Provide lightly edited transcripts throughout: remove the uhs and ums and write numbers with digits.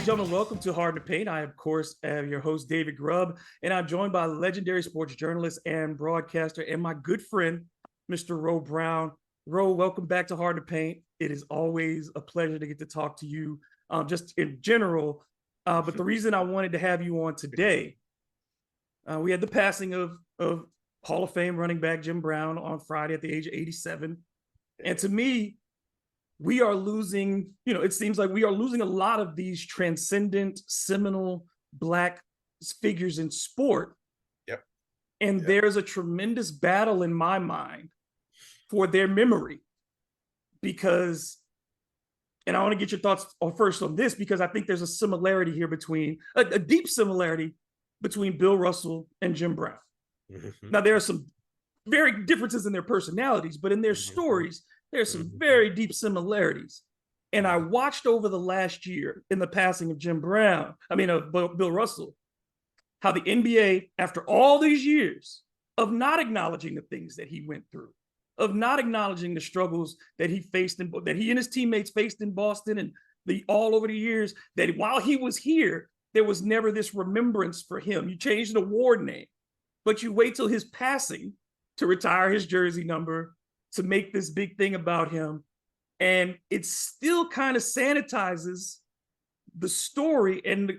gentlemen, welcome to Hard to Paint. I, of course, am your host, David Grubb, and I'm joined by legendary sports journalist and broadcaster and my good friend, Mr. Ro Brown. Ro, welcome back to Hard to Paint. It is always a pleasure to get to talk to you, just in general. But the reason I wanted to have you on today, we had the passing of Hall of Fame running back Jim Brown on Friday at the age of 87. And to me, we are losing, it seems like we are losing a lot of these transcendent, seminal Black figures in sport. Yep. And there's a tremendous battle in my mind for their memory because, and I want to get your thoughts first on this, because I think there's a similarity here between, a deep similarity between Bill Russell and Jim Brown. Mm-hmm. Now, there are some very differences in their personalities, but in their stories, there's some very deep similarities. And I watched over the last year in the passing of Bill Russell, how the NBA, after all these years of not acknowledging the things that he went through, of not acknowledging the struggles that he faced, that he and his teammates faced in Boston, and all over the years, that while he was here, there was never this remembrance for him. You changed the award name, but you wait till his passing to retire his jersey number, to make this big thing about him. And it still kind of sanitizes the story and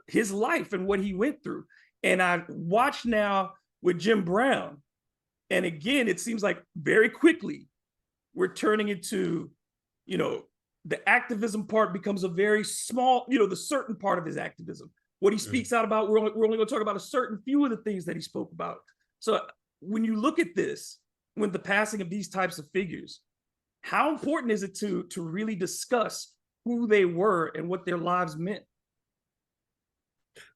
his life and what he went through. And I watched now with Jim Brown. And again, it seems like very quickly we're turning into, the activism part becomes a very small, the certain part of his activism. What he speaks out about, we're only going to talk about a certain few of the things that he spoke about. So when you look at this, when the passing of these types of figures, how important is it to really discuss who they were and what their lives meant?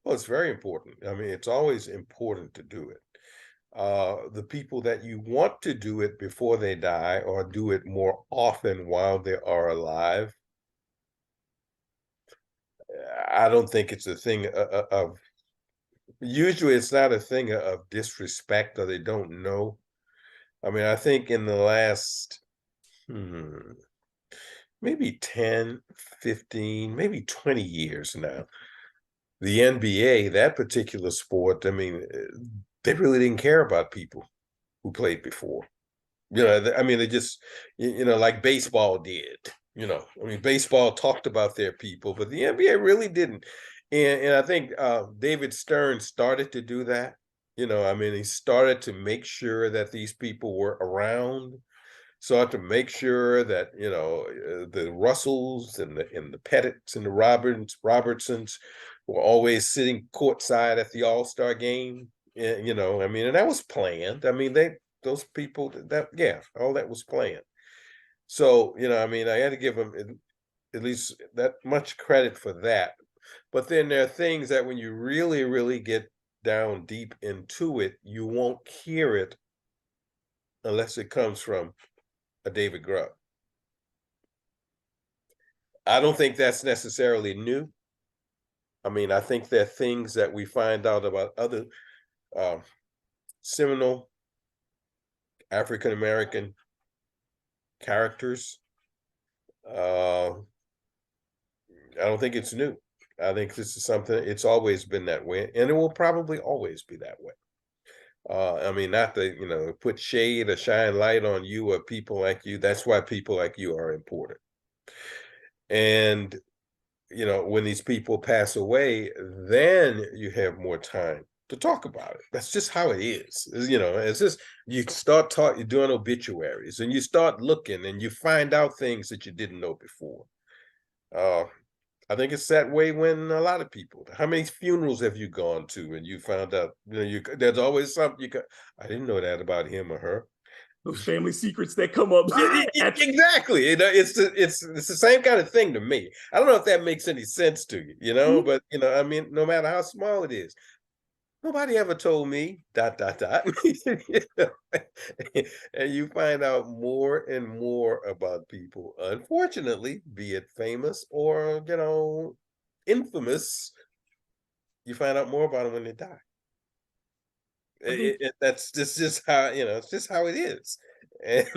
Well, it's very important. I mean, it's always important to do it. The people that you want to do it before they die or do it more often while they are alive, I don't think it's a thing of, usually it's not a thing of disrespect or they don't know. I mean, I think in the last maybe 10, 15, maybe 20 years now, the NBA, that particular sport, I mean, they really didn't care about people who played before. I mean, they just, like baseball did. I mean, baseball talked about their people, but the NBA really didn't. And I think David Stern started to do that. I mean, he started to make sure that these people were around, started to make sure that, the Russells and the Pettits and the Robertsons were always sitting courtside at the All-Star game. I mean, and that was planned. I mean, those people, all that was planned. So, I mean, I had to give them at least that much credit for that. But then there are things that when you really, really get down deep into it, you won't hear it unless it comes from a David Grubb. I don't think that's necessarily new. I mean, I think there are things that we find out about other seminal African-American characters. I don't think it's new. I think this is something, it's always been that way, and it will probably always be that way. I mean, not to, put shade or shine light on you or people like you. That's why people like you are important. And, when these people pass away, then you have more time to talk about it. That's just how it is. It's just, you start doing obituaries and you start looking and you find out things that you didn't know before. I think it's that way when a lot of people, how many funerals have you gone to and you found out, there's always something I didn't know that about him or her. Those family secrets that come up. Exactly. It's the same kind of thing to me. I don't know if that makes any sense to you, but I mean, no matter how small it is, nobody ever told me ... And you find out more and more about people, unfortunately, be it famous or infamous. You find out more about them when they die. That's just how it's just how it is. And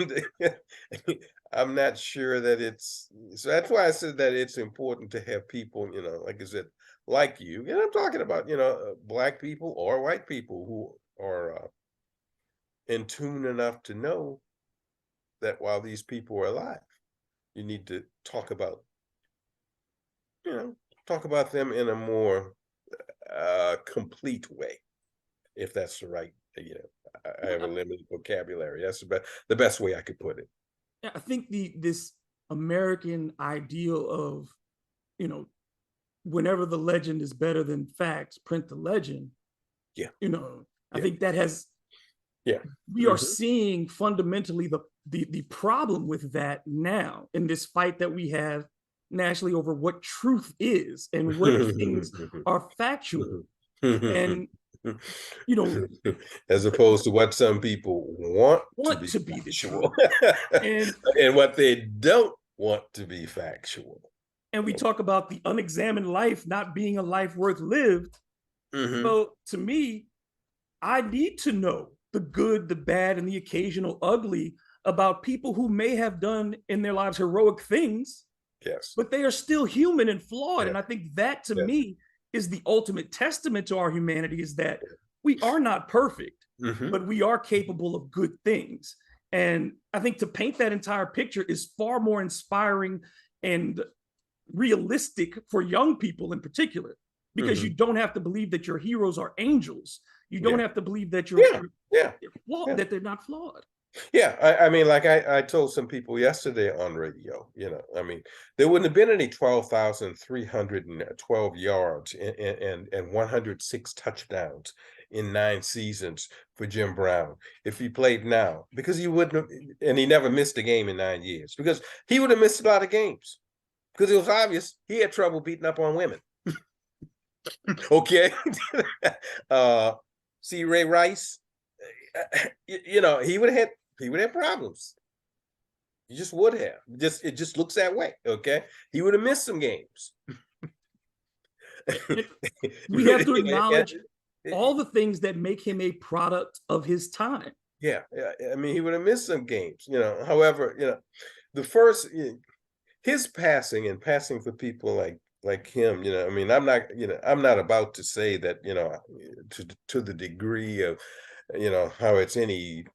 I'm not sure that it's so that's why I said that it's important to have people, like I said, like you. And I'm talking about, black people or white people who are in tune enough to know that while these people are alive, you need to you know, talk about them in a more complete way, if that's the right, I have a limited vocabulary. That's the best way I could put it. I think this American ideal of, you know, whenever the legend is better than facts, print the legend. Yeah. I Yeah. think that has, Yeah. we are seeing fundamentally the problem with that now in this fight that we have nationally over what truth is and what things are factual. And as opposed to what some people want to want be to be the factual truth. And and what they don't want to be factual. we talk about the unexamined life not being a life worth lived. Well, to me, I need to know the good, the bad, and the occasional ugly about people who may have done in their lives heroic things. Yes. But they are still human and flawed. Yeah. And I think that to Yeah. me is the ultimate testament to our humanity, is that we are not perfect, but we are capable of good things. And I think to paint that entire picture is far more inspiring and realistic for young people in particular, because you don't have to believe that your heroes are angels. You don't have to believe that that they're not flawed. Yeah, I mean, like I told some people yesterday on radio, I mean, there wouldn't have been any 12,312 yards and 106 touchdowns in 9 seasons for Jim Brown if he played now, because he wouldn't have, and he never missed a game in 9 years, because he would have missed a lot of games, because it was obvious he had trouble beating up on women. Okay. See Ray Rice, he would have problems. He just would have. It just looks that way. Okay, he would have missed some games. We have to acknowledge all the things that make him a product of his time. Yeah, I mean, he would have missed some games. However, the first his passing and passing for people like him. I mean, I'm not about to say that to the degree of how it's any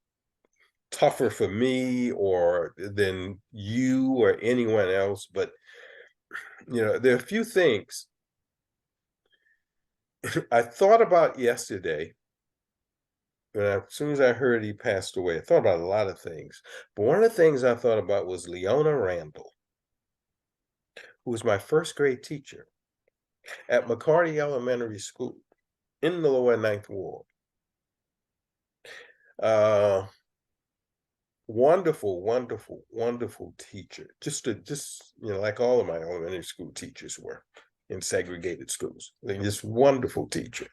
tougher for me or than you or anyone else, but there are a few things I thought about yesterday. As soon as I heard he passed away, I thought about a lot of things, but one of the things I thought about was Leona Randall, who was my first grade teacher at McCarty Elementary School in the lower Ninth Ward. Wonderful, wonderful, wonderful teacher. Just like all of my elementary school teachers were in segregated schools. They're just wonderful teacher.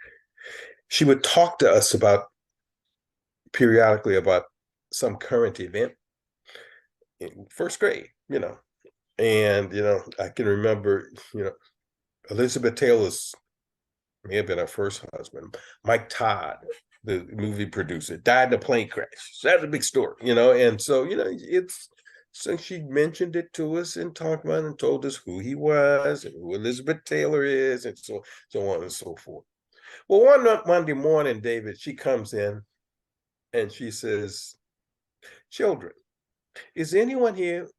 She would talk to us periodically about some current event in first grade, and I can remember, Elizabeth Taylor's may have been her first husband, Mike Todd, the movie producer, died in a plane crash. So that's a big story, and so, so she mentioned it to us and talked about it and told us who he was and who Elizabeth Taylor is, and so on and so forth. Well, one Monday morning, David, she comes in and she says, "Children, is anyone here?"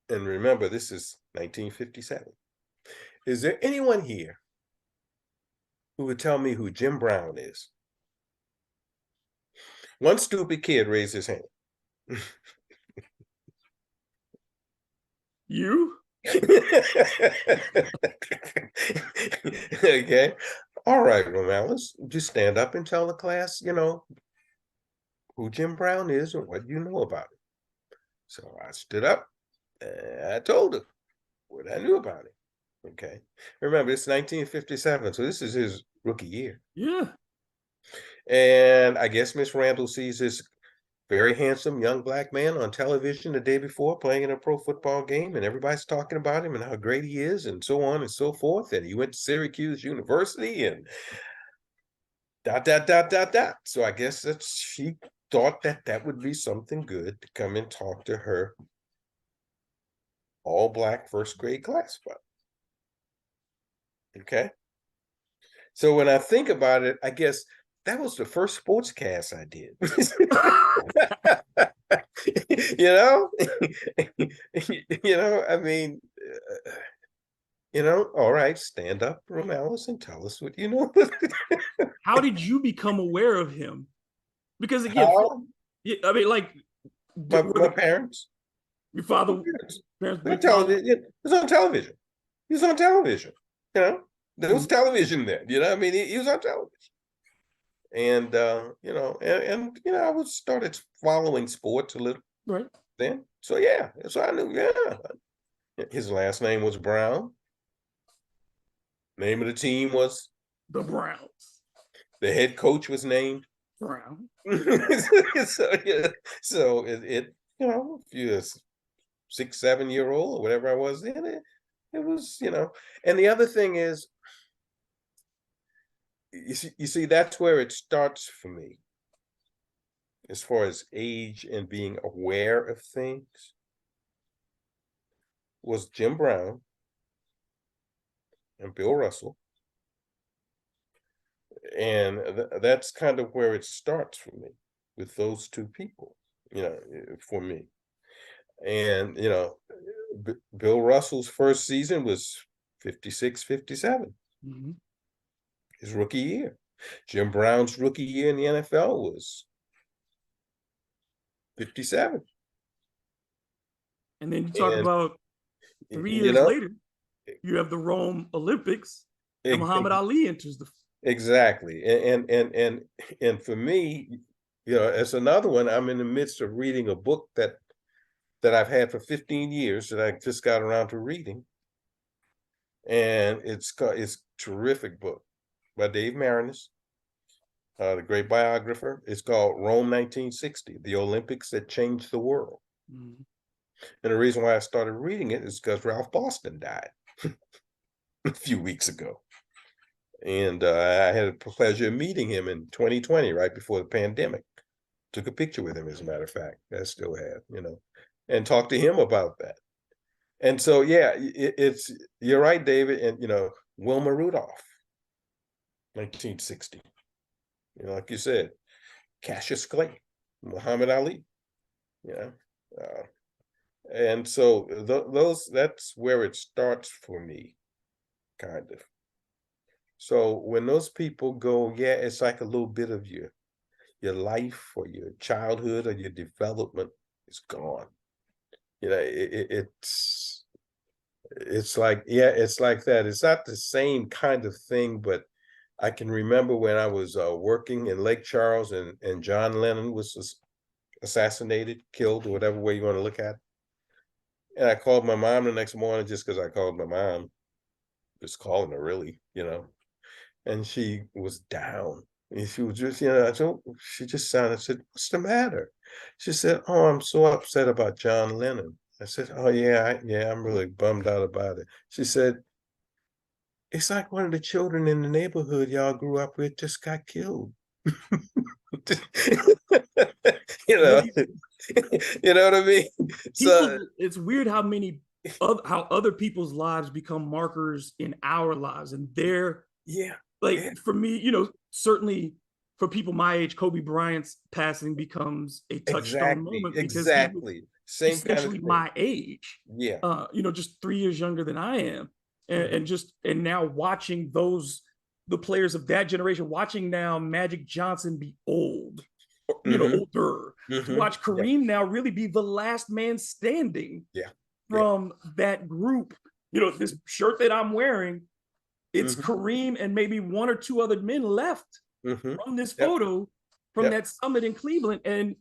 And remember, this is 1957. "Is there anyone here who would tell me who Jim Brown is?" One stupid kid raised his hand. You? Okay. All right, Romalis, just stand up and tell the class, who Jim Brown is and what you know about him. So I stood up and I told him what I knew about him. Okay. Remember, it's 1957, so this is his rookie year. Yeah. And I guess Miss Randall sees this very handsome young black man on television the day before playing in a pro football game, and everybody's talking about him and how great he is and so on and so forth. And he went to Syracuse University and dot, dot, dot, dot, dot. So I guess she thought that would be something good to come and talk to her all black first grade class. Okay. So when I think about it, I guess that was the first sportscast I did. You know, I mean, all right, stand up, Romales, and tell us what you know. How did you become aware of him? Because again, How? I mean, like, My parents. your My father, parents. parents On big father? television. It was on television. He was on television. You know, there was Mhm. television then. I mean, he was on television. And I was started following sports a little Right. then. So yeah, so I knew, yeah. His last name was Brown. Name of the team was, The Browns. the head coach was named. Brown. So yeah, so it if you're a 6, 7 year old or whatever I was then, it was, and the other thing is, you see, that's where it starts for me as far as age and being aware of things, was Jim Brown and Bill Russell. And that's kind of where it starts for me, with those two people, for me. And, Bill Russell's first season was 56, 57, Mhm. his rookie year. Jim Brown's rookie year in the NFL was 57. And then you talk And, about 3 years know, later, you have the Rome Olympics, and ex- Muhammad Ali enters the. exactly. And for me, it's another one. I'm in the midst of reading a book that I've had for 15 years that I just got around to reading. And it's terrific book by Dave Marinas, the great biographer. It's called Rome 1960, the Olympics that changed the world. Mhm. And the reason why I started reading it is because Ralph Boston died a few weeks ago. And I had the pleasure of meeting him in 2020, right before the pandemic. Took a picture with him, as a matter of fact. I still have, and talked to him about that. And so, yeah, you're right, David. And, Wilma Rudolph, 1960. Like you said, Cassius Clay, Muhammad Ali. You know, uh, and so that's where it starts for me, kind of. So when those people go, yeah, it's like a little bit of your life or your childhood or your development is gone. It's like, yeah, it's like that. It's not the same kind of thing, but I can remember when I was working in Lake Charles, and John Lennon was assassinated, killed, or whatever way you want to look at it. And I called my mom the next morning, just because I called my mom, just calling her, really, and she was down. And she was just, she just sounded, I said, "What's the matter?" She said, "Oh, I'm so upset about John Lennon." I said, "Oh yeah, yeah, I'm really bummed out about it." She said, "It's like one of the children in the neighborhood y'all grew up with just got killed." you know, Amazing. you know what I mean? So People, it's weird how many how other people's lives become markers in our lives, and they're yeah, like, yeah, for me, certainly for people my age, Kobe Bryant's passing becomes a touchstone exactly, moment because he was exactly. Same kind of essentially thing. my age, Yeah. just 3 years younger than I am. And, Mhm. and now watching the players of that generation, watching now Magic Johnson be old, Mhm. older, to Mhm. watch Yeah. Kareem now really be the last man standing Yeah. Yeah. from that group. This shirt that I'm wearing, it's Mhm. Kareem and maybe one or two other men left Mhm. from this Yep. photo from Yep. that summit in Cleveland. And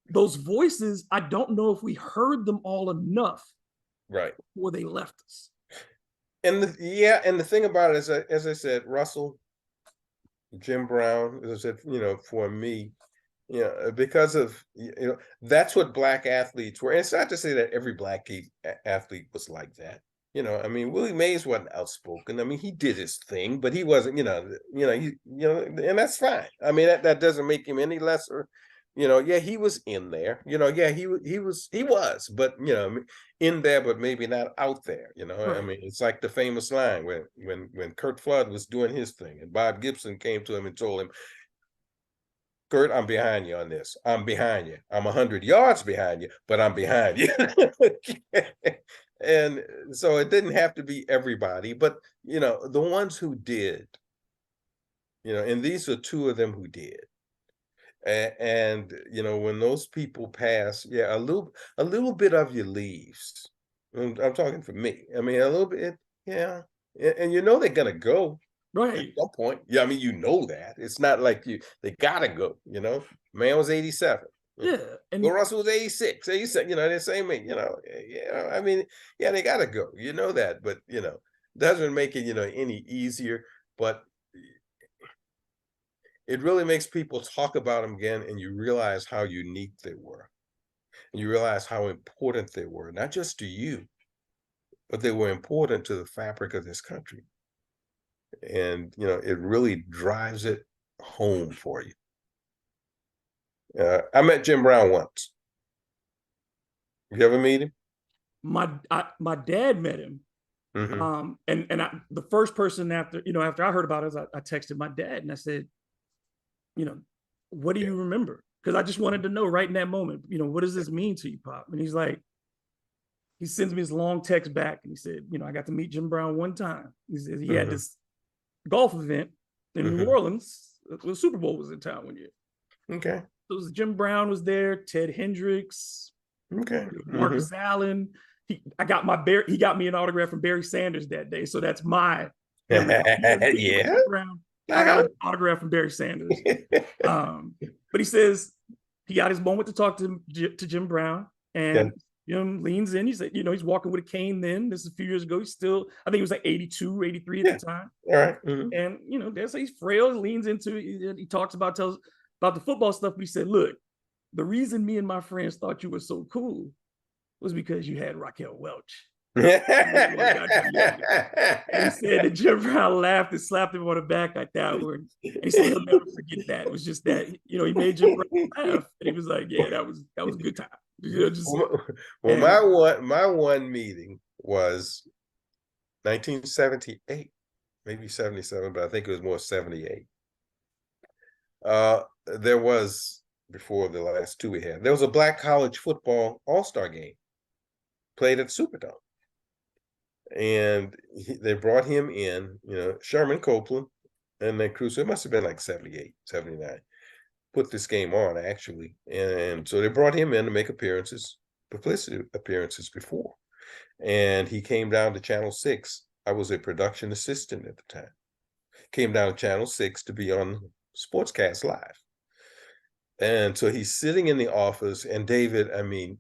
those voices, I don't know if we heard them all enough Right. before they left us. And the thing about it is, as I said, Russell, Jim Brown, as I said, for me, because of, that's what black athletes were. And it's not to say that every black athlete was like that. I mean, Willie Mays wasn't outspoken. I mean, he did his thing, but he wasn't, and that's fine. I mean, that doesn't make him any lesser Yeah, he was in there. Yeah, he was, but in there, but maybe not out there. I Right. mean, it's like the famous line when Kurt Flood was doing his thing, and Bob Gibson came to him and told him, "Kurt, I'm behind you on this. I'm behind you. I'm 100 yards behind you, but I'm behind you." And so it didn't have to be everybody, but the ones who did, and these are two of them who did. And when those people pass, yeah, a little bit of you leaves. I'm talking for me. I mean, a little bit, yeah. And they're gonna go at Right. some point. Yeah, I mean, that. It's not like they gotta go. Man was 87. Yeah. Bill And Russell was 86, 87, they're saying me, I mean, yeah, they gotta go. That, but doesn't make it, any easier. But it really makes people talk about them again, and you realize how unique they were. And you realize how important they were, not just to you, but they were important to the fabric of this country. And, it really drives it home for you. I met Jim Brown once. You ever meet him? my dad met him. Hmm. The first person after I heard about it, I texted my dad and I said, you know, what do Yeah. you remember? Because I just wanted to know right in that moment, what does this mean to you, Pop? And he's like, he sends me this long text back and he said, I got to meet Jim Brown one time. He said he had Hmm. this golf event in New Hmm. Orleans. The Super Bowl was in town one year. Okay. So it was Jim Brown was there, Ted Hendricks, Okay. Hmm. Marcus Allen. He got me an autograph from Barry Sanders that day. So that's my memory. He wasn't speaking with Yeah. Jim Brown. I got an autograph from Barry Sanders. But he says he got his moment to talk to Jim Brown, Yeah. and Jim leans in. He said, he's walking with a cane then. This is a few years ago. He's still, I think he was like 82, 83 at Yeah. the time. All right. Hmm. And, that's he's frail, he leans into it. He talks about, tells about the football stuff. But he said, look, the reason me and my friends thought you were so cool was because you had Raquel Welch. And he said that Jim Brown laughed and slapped him on the back like that word. And he said he'll never forget that. It was just that, he made Jim Brown laugh. And he was like, yeah, that was a good time. Well, my one meeting was 1978, maybe 77, but I think it was more 78. There was, before the last two we had, there was a black college football all-star game played at Superdome. And they brought him in, Sherman Copeland and then Crusoe. It must have been like 78, 79. Put this game on, actually. And so they brought him in to make publicity appearances before. And he came down to Channel 6. I was a production assistant at the time. Came down to Channel 6 to be on Sportscast Live. And so he's sitting in the office, and David, I mean,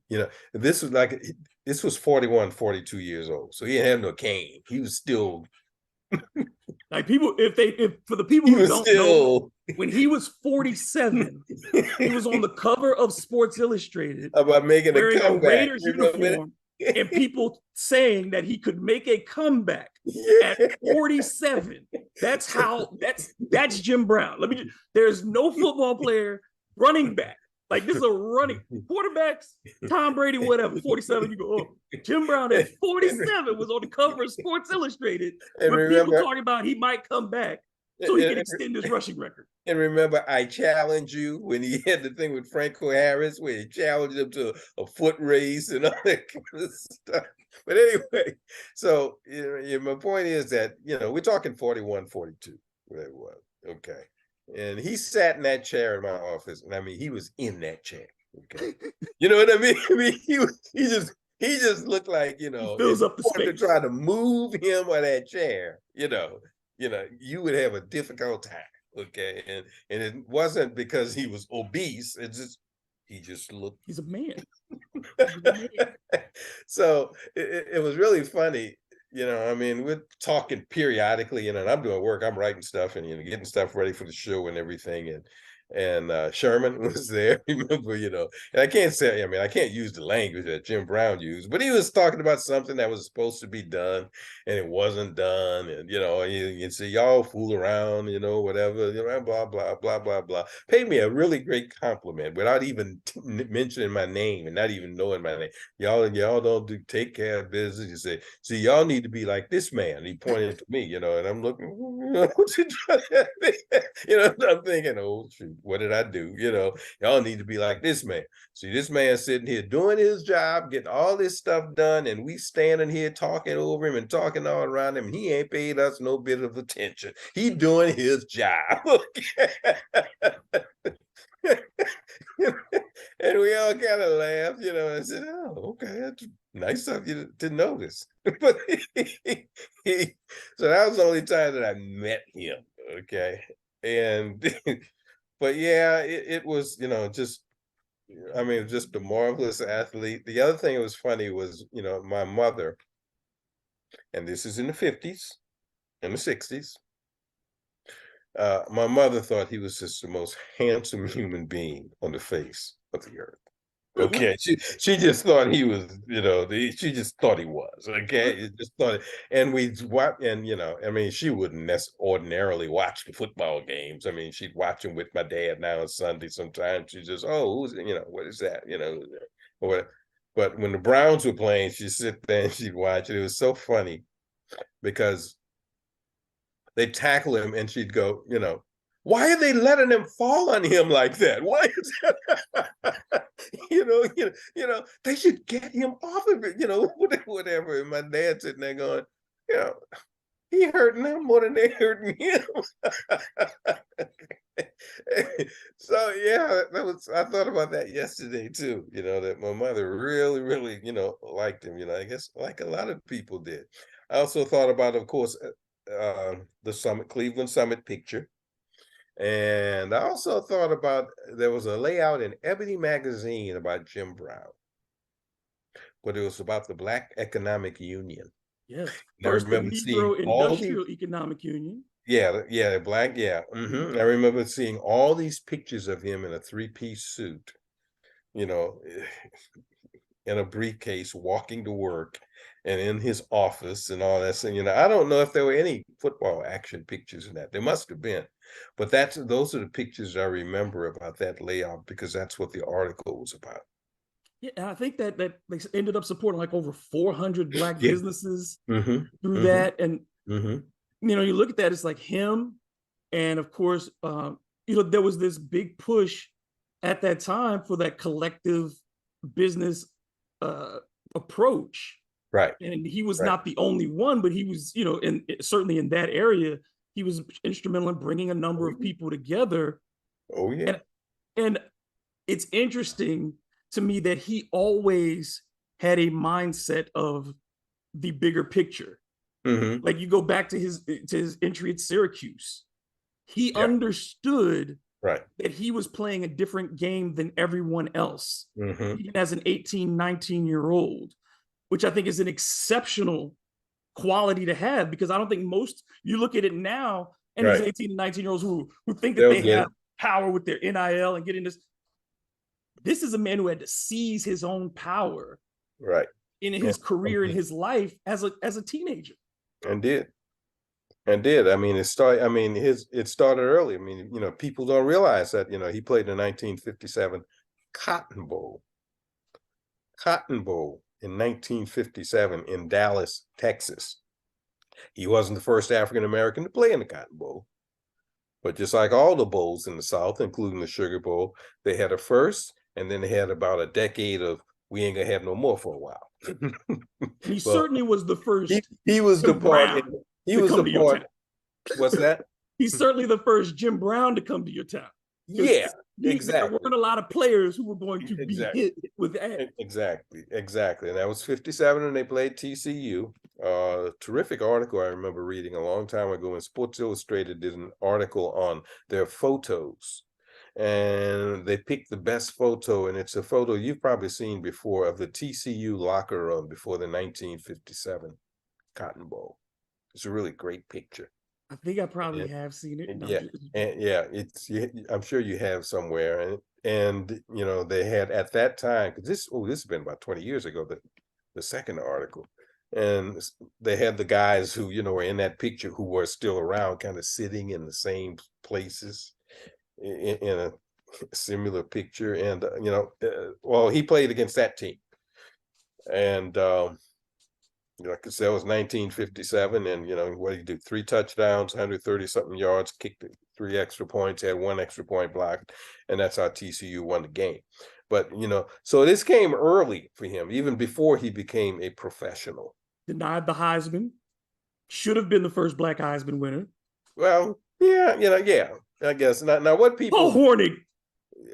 this was 41, 42 years old. So he didn't have no cane. He was still like people, if for the people he who was don't know, still when he was 47, he was on the cover of Sports Illustrated about making a wearing a comeback. Raiders You remember uniform and people saying that he could make a comeback at that? 47. That's Jim Brown. There's no football player, running back. Like this is a running quarterbacks, Tom Brady, whatever, 47. You go, oh, Jim Brown at 47 was on the cover of Sports Illustrated with people talking about he might come back so he can extend his rushing record. And remember, I challenged you when he had the thing with Franco Harris, where he challenged him to a foot race and all that kind of stuff. But anyway, so my point is that we're talking 41, 42, whatever it was. Okay. And he sat in that chair in my office, and I mean, he was in that chair. Okay. You know what I mean? I mean, he just looked like, He if fills you up the wanted to space. try to move him or that chair, you would have a difficult time. Okay. And it wasn't because he was obese. He just looked. He's a man. So it was really funny. I mean, we're talking periodically, and I'm doing work, I'm writing stuff and getting stuff ready for the show and everything. Sherman was there. Remember, and I can't say, I mean, I can't use the language that Jim Brown used, but he was talking about something that was supposed to be done and it wasn't done. And, you see y'all fool around, whatever, blah, blah, blah, blah, blah. Paid me a really great compliment without even mentioning my name and not even knowing my name. Y'all don't take care of business. You say, see, y'all need to be like this man. And he pointed to me, and I'm looking, what's he trying to I'm thinking, oh, shoot, what did I do? Y'all need to be like this man. See, this man sitting here doing his job, getting all this stuff done, and we standing here talking over him and talking all around him. He ain't paid us no bit of attention. He doing his job. And we all kind of laughed, and said, oh, okay, that's nice of you to notice. But so that was the only time that I met him. Okay. And but yeah, it was, just, I mean, just a marvelous athlete. The other thing that was funny was, my mother, and this is in the 50s and the 60s. My mother thought he was just the most handsome human being on the face of the earth. Okay, she just thought he was, she just thought he was. Okay, it just thought, and we watch, and I mean, she wouldn't ordinarily watch the football games. I mean, she'd watch them with my dad now on Sunday. Sometimes she just, oh, who's, what is that, or what? But when the Browns were playing, she'd sit there and she'd watch it. It was so funny because they tackle him and she'd go, why are they letting him fall on him like that? Why is that? They should get him off of it, whatever. And my dad sitting there going, he hurting them more than they hurting him. So yeah, I thought about that yesterday too, that my mother really, really, liked him, I guess like a lot of people did. I also thought about, of course, the Cleveland Summit picture. And I also thought about, there was a layout in Ebony magazine about Jim Brown, but it was about the Black Economic Union. Yes, And I first the remember seeing Negro all these, Industrial Economic Union. yeah, black, yeah. I remember seeing all these pictures of him in a three-piece suit, you know, in a briefcase, walking to work, and in his office and all that. So, I don't know if there were any football action pictures in that. There must have been, but those are the pictures I remember about that layout because that's what the article was about. Yeah, and I think that they ended up supporting like over 400 Black Yeah. businesses through that. And you look at that, it's like him, and of course, there was this big push at that time for that collective business approach. Right. And he was not the only one, but he was, certainly in that area, he was instrumental in bringing a number of people together. Oh yeah. And it's interesting to me that he always had a mindset of the bigger picture. Like you go back to his entry at Syracuse, he understood that he was playing a different game than everyone else, even as an 18, 19-year-old, which I think is an exceptional quality to have, because I don't think you look at it now, and there's 18 and 19-year-olds who think that they have power with their NIL and getting this. This is a man who had to seize his own power in his career, in his life as a teenager. And did. I mean, it started early. I mean, people don't realize that, he played in the 1957 Cotton Bowl. Cotton Bowl in 1957 in Dallas, Texas. He wasn't the first African American to play in the Cotton Bowl. But just like all the bowls in the South, including the Sugar Bowl, they had a first, and then they had about a decade of, we ain't gonna have no more for a while. He certainly was the first. He was the part. He was the part. What's that? He's certainly the first Jim Brown to come to your town. Yeah, exactly. There weren't a lot of players who were going to be hit with that. Exactly. And that was 57, and they played TCU. Terrific article I remember reading a long time ago when Sports Illustrated did an article on their photos. And they picked the best photo, and it's a photo you've probably seen before of the TCU locker room before the 1957 Cotton Bowl. It's a really great picture. I think I probably have seen it. And No, yeah, and yeah, I'm sure you have somewhere, and you know they had at that time because this has been about 20 years ago, the second article, and they had the guys who were in that picture who were still around, kind of sitting in the same places in a similar picture, and well, he played against that team, and like I said, it was 1957, and what did he do? 3 touchdowns, 130 something yards, kicked 3 extra points, had 1 extra point blocked, and that's how TCU won the game. But so this came early for him, even before he became a professional. denied the Heisman. Should have been the first Black Heisman winner. Well, yeah, yeah, I guess. Now what Paul people Hornung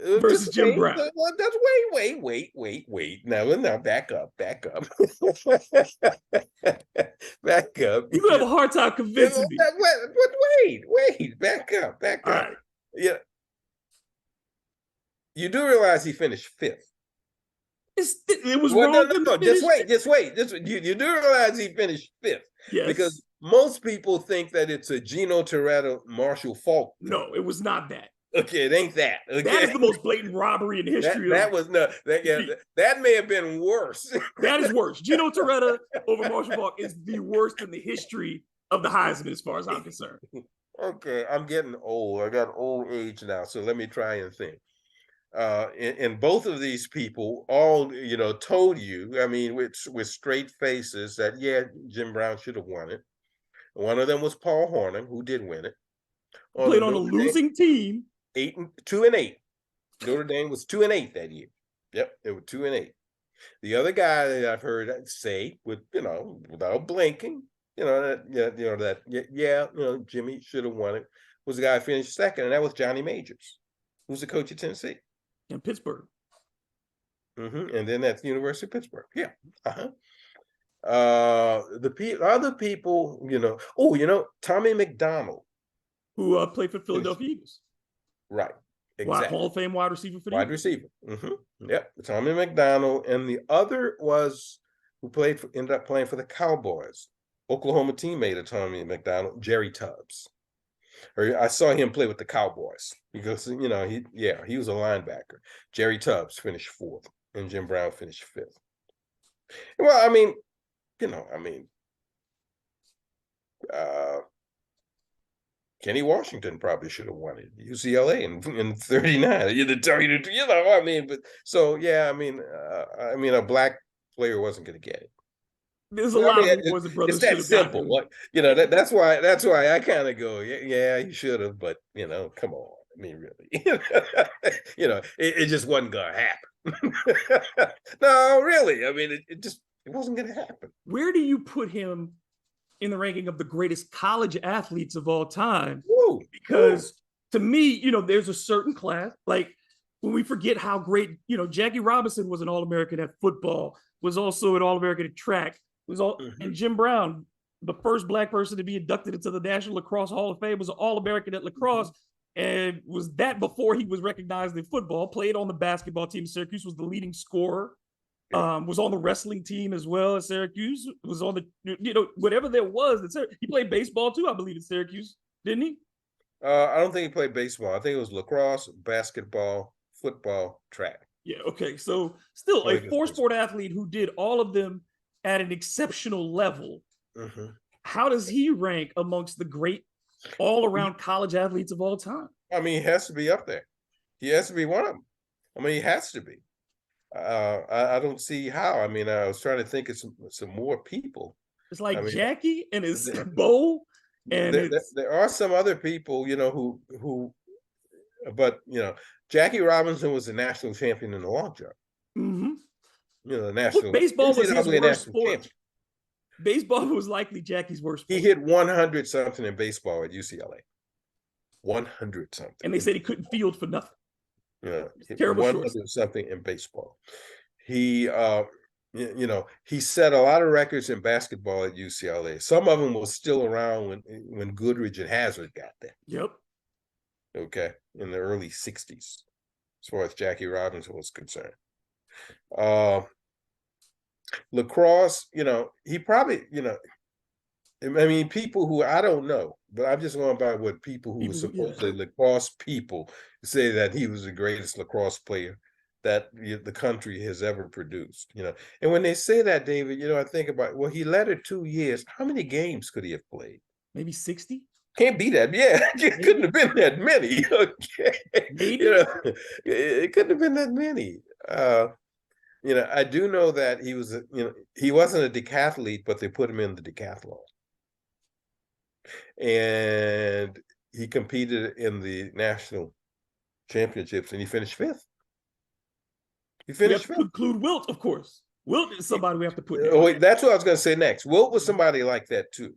just versus Jim wait, Brown. that's wait. Now back up. Back up. You have a hard time convincing me. Wait, back up. All right. Yeah. You do realize he finished fifth. It was wrong. No, just wait. You do realize he finished fifth. Yes. Because most people think that it's a Gino Toretta, Marshall Faulk. No, it was not that. Okay, it ain't that. Okay? That is the most blatant robbery in history. That may have been worse. That is worse. Gino Toretta over Marshall Faulk is the worst in the history of the Heisman, as far as I'm concerned. Okay, I'm getting old. I got old age now, so let me try and think. And both of these people all told you, I mean, with straight faces, that Jim Brown should have won it. One of them was Paul Hornung, who did win it. Played on a losing team. 2-8. Notre Dame was 2-8 that year. Yep, they were 2-8. The other guy that I've heard say, without blinking, Jimmy should have won it, was the guy who finished second, and that was Johnny Majors, who's the coach of Tennessee. In Pittsburgh. And then that's the University of Pittsburgh. Yeah. The other people, Tommy McDonald, who played for Philadelphia Eagles. Right. Exactly. Hall of Fame wide receiver for the Wide receiver. Yep. Tommy McDonald, and the other was who ended up playing for the Cowboys. Oklahoma teammate of Tommy McDonald, Jerry Tubbs. I saw him play with the Cowboys because he was a linebacker. Jerry Tubbs finished fourth, and Jim Brown finished fifth. Well, I mean, Kenny Washington probably should have won it. UCLA in 39. But so a black player wasn't going to get it. There's a lot of boys and brothers. It's that simple. That's why I kind of go, he should have, but come on. I mean, really, it just wasn't gonna happen. No, really. I mean, it wasn't gonna happen. Where do you put him in the ranking of the greatest college athletes of all time? Ooh, because to me, there's a certain class, like when we forget how great, Jackie Robinson was an All-American at football, was also an All-American at track. And Jim Brown, the first black person to be inducted into the National Lacrosse Hall of Fame, was an All-American at lacrosse, and was that before he was recognized in football. Played on the basketball team. Syracuse, was the leading scorer. Was on the wrestling team as well at Syracuse. Was on the whatever there was. He played baseball too, I believe, at Syracuse, didn't he? I don't think he played baseball. I think it was lacrosse, basketball, football, track. Yeah. Okay. So still a four-sport athlete who did all of them at an exceptional level. How does he rank amongst the great all-around college athletes of all time? I mean, he has to be up there. He has to be one of them. I mean, he has to be. I don't see how. I mean, I was trying to think of some more people. It's like Jackie and his bow. And there are some other people, but Jackie Robinson was the national champion in the long jump. The national baseball was his worst sport. Baseball was likely Jackie's worst sport. He hit 100 something in baseball at UCLA. 100 something. And they said he couldn't field for nothing. Yeah, terrible 100 something in baseball. He he set a lot of records in basketball at UCLA. Some of them were still around when Goodrich and Hazard got there. Yep. Okay, in the early 60s, as far as Jackie Robinson was concerned. Lacrosse, he probably, I mean, people who I don't know, but I'm just going by what people who were People who, yeah. supposedly lacrosse people say, that he was the greatest lacrosse player that the country has ever produced. And when they say that, David, I think about, well, he led it 2 years. How many games could he have played? Maybe 60. Can't be that. Yeah, it couldn't have been that many. Okay, Maybe. It couldn't have been that many. I do know that he was, he wasn't a decathlete, but they put him in the decathlon, and he competed in the national championships, and he finished fifth. He We have finished to fifth. include Wilt, of course. Wilt is somebody we have to put in. Oh, wait, that's what I was going to say next. Wilt was somebody like that too.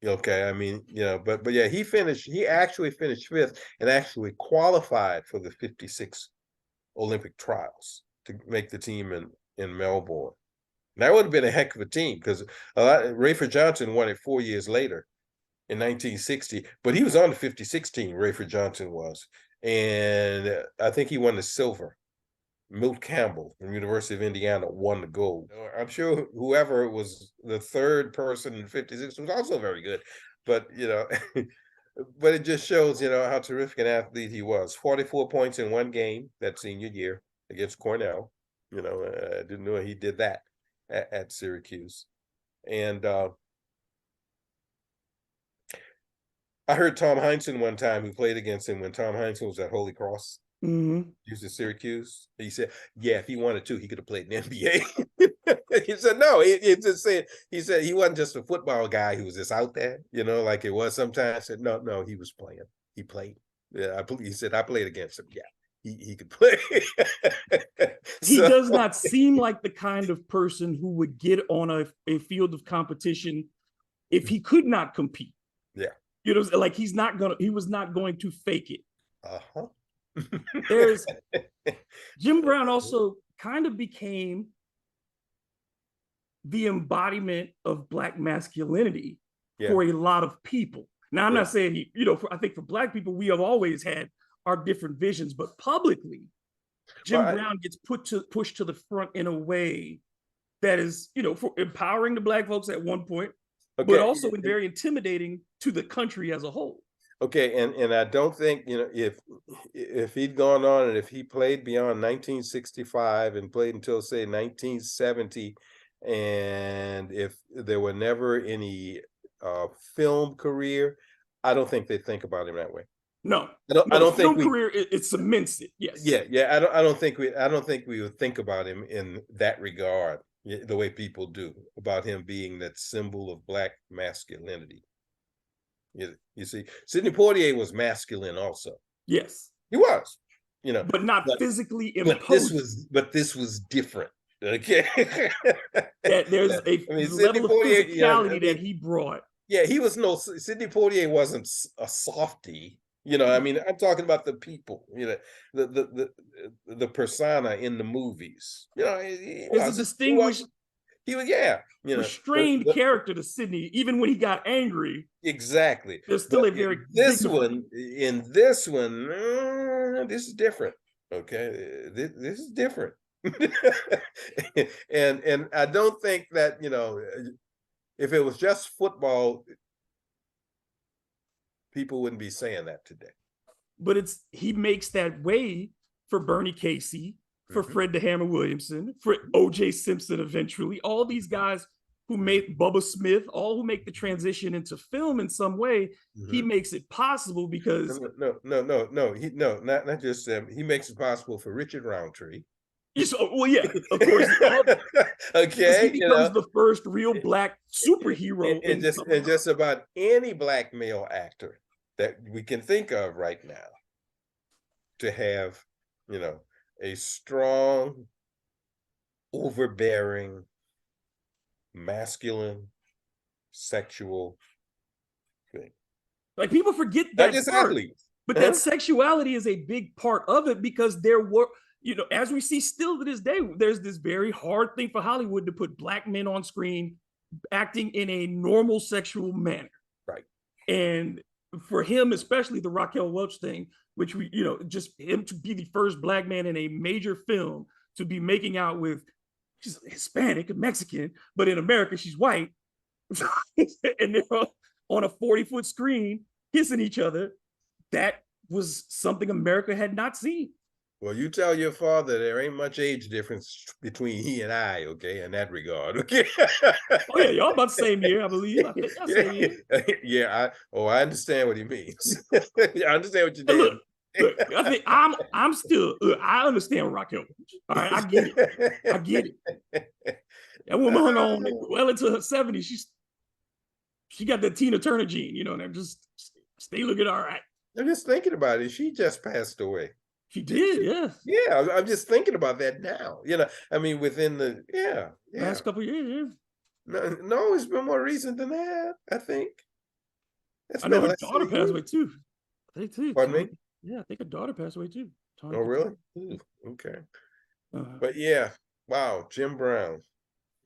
Okay, I mean, but yeah, he actually finished fifth and actually qualified for the 56 Olympic trials to make the team in Melbourne. That would have been a heck of a team, because Rayford Johnson won it 4 years later in 1960, but he was on the 56 team, Rayford Johnson was. And I think he won the silver. Milt Campbell from University of Indiana won the gold. I'm sure whoever was the third person in 56 was also very good, but but it just shows how terrific an athlete he was. 44 points in one game that senior year against Cornell. I didn't know he did that at Syracuse. And I heard Tom Heinsohn one time, who played against him when Tom Heinsohn was at Holy Cross. Mm-hmm. He was at Syracuse. He said, "Yeah, if he wanted to, he could have played in the NBA." He said, "No." He just said, he wasn't just a football guy who was just out there, like it was sometimes. I said, no, he was playing. He played. Yeah, he said, "I played against him." Yeah, he could play. He does not seem like the kind of person who would get on a field of competition if he could not compete. Yeah. Like he was not going to fake it. Uh-huh. There's Jim Brown also kind of became the embodiment of Black masculinity for a lot of people. Now, I'm not saying I think for Black people, we have always had our different visions, but publicly, Jim Brown gets pushed to the front in a way that is, for empowering the Black folks at one point, but also very intimidating to the country as a whole. Okay, and I don't think, if he'd gone on and if he played beyond 1965 and played until, say, 1970, and if there were never any film career, I don't think they'd think about him that way. No, I don't think career it cements it. Yes. Yeah. I don't think we would think about him in that regard, the way people do about him being that symbol of Black masculinity. You see, Sidney Poitier was masculine also. Yes, he was. but not physically imposed. But this was different. Okay, there's a level of physicality that he brought. Yeah, Sidney Poitier wasn't a softie. I mean, I'm talking about the people. The persona in the movies. He was a distinguished. He was, restrained character to Sidney, even when he got angry. Exactly. There's still a very this one. This is different. Okay, this is different. and I don't think that if it was just football, people wouldn't be saying that today. But he makes that way for Bernie Casey, for Fred the Hammer Williamson, for O.J. Simpson eventually, all these guys who made Bubba Smith, all who make the transition into film in some way. He makes it possible because no, not just them. He makes it possible for Richard Roundtree. Well, yeah, of course. Okay, he becomes the first real Black superhero, and just about any Black male actor that we can think of right now to have, a strong, overbearing, masculine, sexual thing. Like, people forget that just athletes, but that sexuality is a big part of it, because there were, as we see still to this day, there's this very hard thing for Hollywood to put Black men on screen acting in a normal sexual manner. Right. And for him, especially the Raquel Welch thing, which just him to be the first Black man in a major film to be making out with, she's Hispanic and Mexican, but in America she's white. and they're on a 40-foot screen kissing each other. That was something America had not seen. Well, you tell your father there ain't much age difference between he and I, okay, in that regard, okay? Oh yeah, y'all about the same year, I believe. I think y'all same year. Yeah, I understand what he means. I understand what you're But saying. look, I think I'm still. Look, I understand Raquel. All right, I get it. I get it. That woman hung on well into her 70s. She got the Tina Turner gene, you know, and they're just stay looking all right. I'm just thinking about it. She just passed away. She did, yeah. Yeah, I'm just thinking about that now. I mean, within the Last couple of years, yeah. No, it's been more recent than that. I think it's I know been her less than daughter a passed year. away too. I think too. Pardon me? Yeah, I think her daughter passed away too. Oh, really? Ooh, okay. Uh, But yeah, wow, Jim Brown.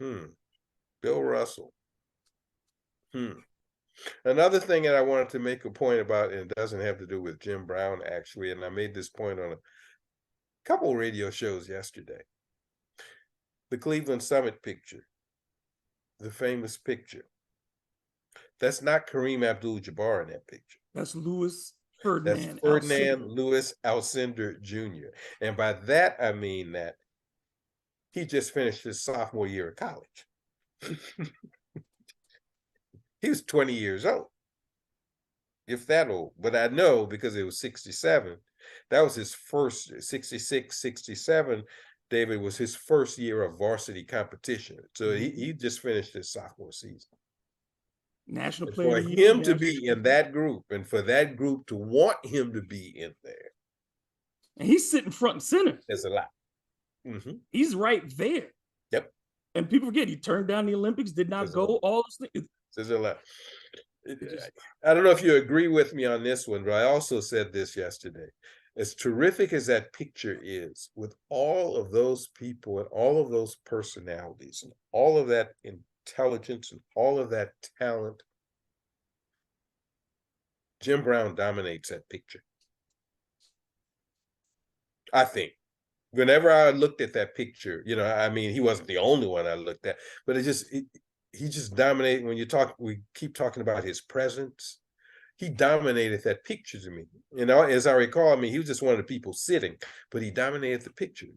Bill Russell. Another thing that I wanted to make a point about, and it doesn't have to do with Jim Brown actually, and I made this point on a couple radio shows yesterday. The Cleveland Summit picture, the famous picture. That's not Kareem Abdul-Jabbar in that picture. that's Louis That's Ferdinand Ferdinand Alcindor. Louis Alcindor Jr. And by that, I mean that he just finished his sophomore year of college. He was 20 years old, if that old. But I know because it was 67, that was his first, 66, 67, David, was his first year of varsity competition. So he just finished his sophomore season. National And Player for of the Year. him to be in that group and for that group to want him to be in there, And he's sitting front and center. there's a lot. He's right there. Yep. And people forget he turned down the Olympics, did not go, all those things. There's a lot. I don't know if you agree with me on this one, but I also said this yesterday. As terrific as that picture is, with all of those people and all of those personalities and all of that intelligence and all of that talent, Jim Brown dominates that picture. I think. Whenever I looked at that picture, I mean, he wasn't the only one I looked at, but he just dominated. When we keep talking about his presence. He dominated that picture to me. As I recall, I mean, he was just one of the people sitting, but he dominated the picture.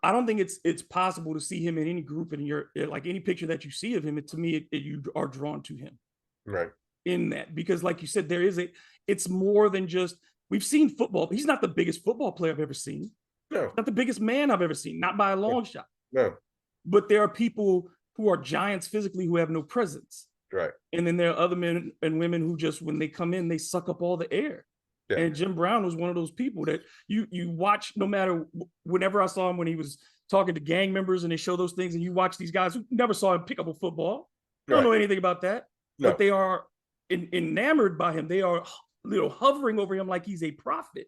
I don't think it's possible to see him in any group in your, like any picture that you see of him. To me, you are drawn to him. Right. In that, because like you said, it's more than just, we've seen football. He's not the biggest football player I've ever seen. No. Not the biggest man I've ever seen, not by a long shot. No. But there are people who are giants physically who have no presence. Right. And then there are other men and women who just, when they come in, they suck up all the air. Yeah. And Jim Brown was one of those people that you watch, no matter, whenever I saw him when he was talking to gang members and they show those things, and you watch these guys who never saw him pick up a football, don't know anything about that, but they are enamored by him. They are hovering over him like he's a prophet.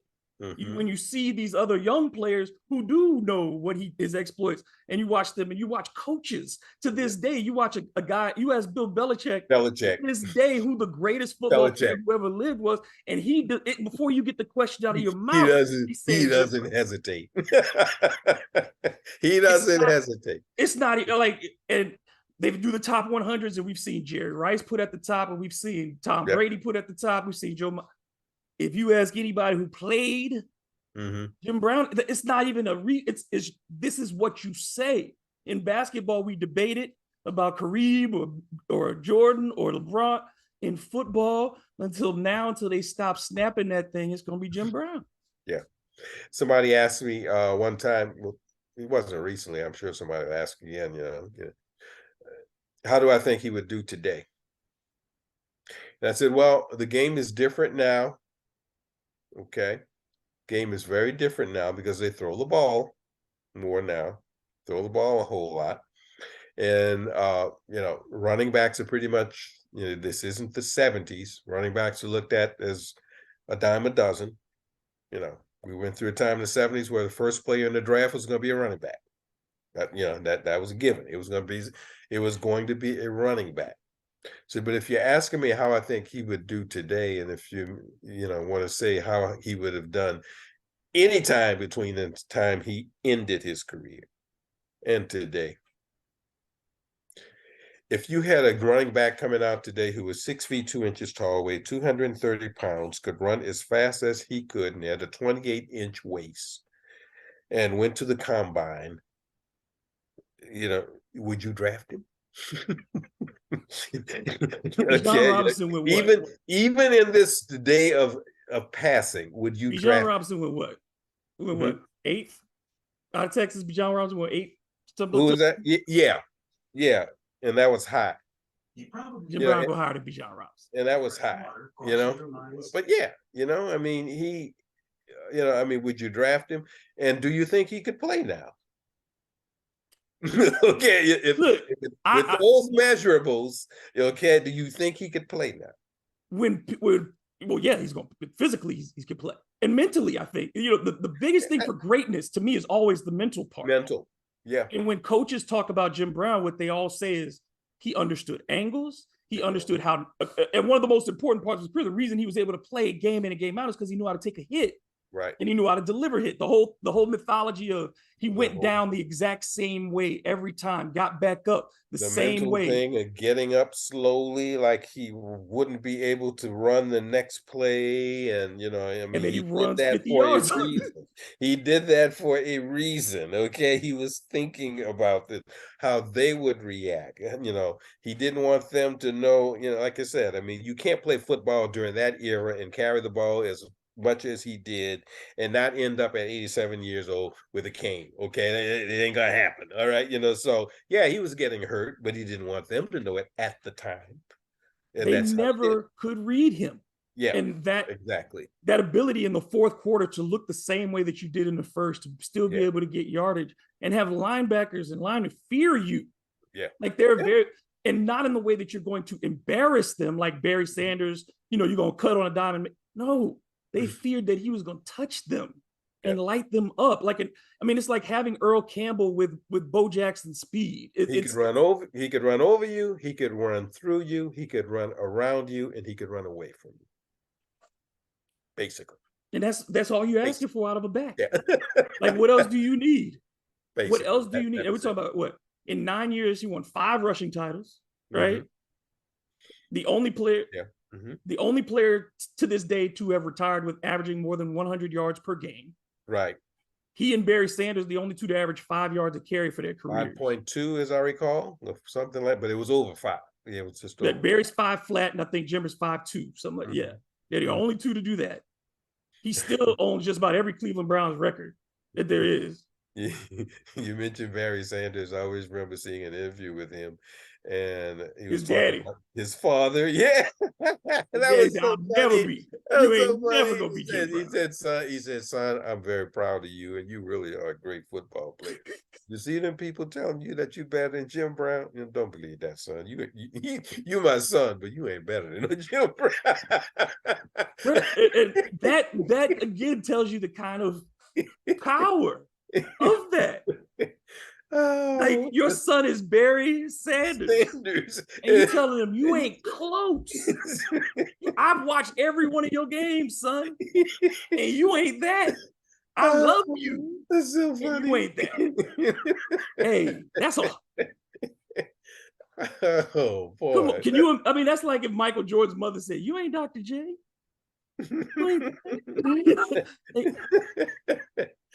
When you see these other young players who do know what his exploits, and you watch them, and you watch coaches to this day, you watch a guy, you ask Bill Belichick to this day who the greatest football player who ever lived was, and he did it before you get the question out of your mouth. He doesn't hesitate. He doesn't hesitate. It's not like, and they do the top 100s, and we've seen Jerry Rice put at the top, and we've seen Tom Brady put at the top. We've seen Joe. If you ask anybody who played Jim Brown, it's not even this is what you say. In basketball, we debated about Kareem or Jordan or LeBron. In football, until they stop snapping that thing, it's going to be Jim Brown. Yeah. Somebody asked me one time, well, it wasn't recently, I'm sure somebody will ask again, how do I think he would do today? And I said, well, the game is different now. Okay. Game is very different now because they throw the ball more now, throw the ball a whole lot. And, running backs are pretty much, this isn't the 70s. Running backs are looked at as a dime a dozen. We went through a time in the 70s where the first player in the draft was going to be a running back. That was a given. It was going to be a running back. So, but if you're asking me how I think he would do today, and if you want to say how he would have done any time between the time he ended his career and today, if you had a running back coming out today who was 6 feet 2 inches tall, weighed 230 pounds, could run as fast as he could, and had a 28-inch waist, and went to the combine, would you draft him? Bijan Okay, Robinson went what? even in this day of passing, would you Bijan draft? Robinson went what? Went what? Eighth out of Texas. Bijan Robinson went eighth. Who was that? Yeah, and that was high. Jim Brown go higher than Bijan Robinson, and that was high. But yeah, I mean, would you draft him? And do you think he could play now? Okay, Look, with those measurables, okay, do you think he could play now? Well, yeah, he's going physically, he can play, and mentally, I think the biggest thing for greatness to me is always the mental part. Mental, yeah. And when coaches talk about Jim Brown, what they all say is he understood angles. He understood how, and one of the most important parts of his career, the reason he was able to play game in and game out is because he knew how to take a hit. Right. And he knew how to deliver hit. The whole mythology of he went down the exact same way every time, got back up the same way. Thing of getting up slowly, like he wouldn't be able to run the next play, and and then he runs did that for a reason. He did that for a reason. Okay, he was thinking about how they would react. He didn't want them to know. Like I said, I mean, you can't play football during that era and carry the ball as much as he did and not end up at 87 years old with a cane. Okay, it ain't gonna happen. All right, so yeah, he was getting hurt, but he didn't want them to know it at the time. And they never could read him. Yeah, and that exactly, that ability in the fourth quarter to look the same way that you did in the first, to still be able to get yardage and have linebackers and linemen fear you. Yeah, like they're very, and not in the way that you're going to embarrass them like Barry Sanders. You're gonna cut on a dime. No, they feared that he was going to touch them and light them up. It's like having Earl Campbell with Bo Jackson's speed. He could run over you, he could run through you, he could run around you, and he could run away from you. Basically. And that's all you're asking for out of a back. Yeah. Like, what else do you need? Basically. What else do you need? And we're talking about what? In 9 years, he won 5 rushing titles, right? The only player. Yeah. The only player to this day to have retired with averaging more than 100 yards per game. Right. He and Barry Sanders, the only two to average 5 yards a carry for their career. 5.2, as I recall, something like, but it was over 5. Yeah, it was just over. Barry's 5 flat, and I think Jim is 5.2, something like yeah. They're the only two to do that. He still owns just about every Cleveland Browns record that there is. You mentioned Barry Sanders. I always remember seeing an interview with him, and he was his daddy, his father. Yeah, that was so never be. You ain't never gonna be. He said, son, I'm very proud of you, and you really are a great football player. You see them people telling you that you're better than Jim Brown? Don't believe that, son. You my son, but you ain't better than Jim Brown. And that again tells you the kind of power of that. Like, your son is Barry Sanders. And you're telling him you ain't close. I've watched every one of your games, son, and you ain't that. I love you. That's so funny. You ain't that. Hey, that's a. Oh boy! Come on, can you? I mean, that's like if Michael Jordan's mother said, "You ain't Dr. J."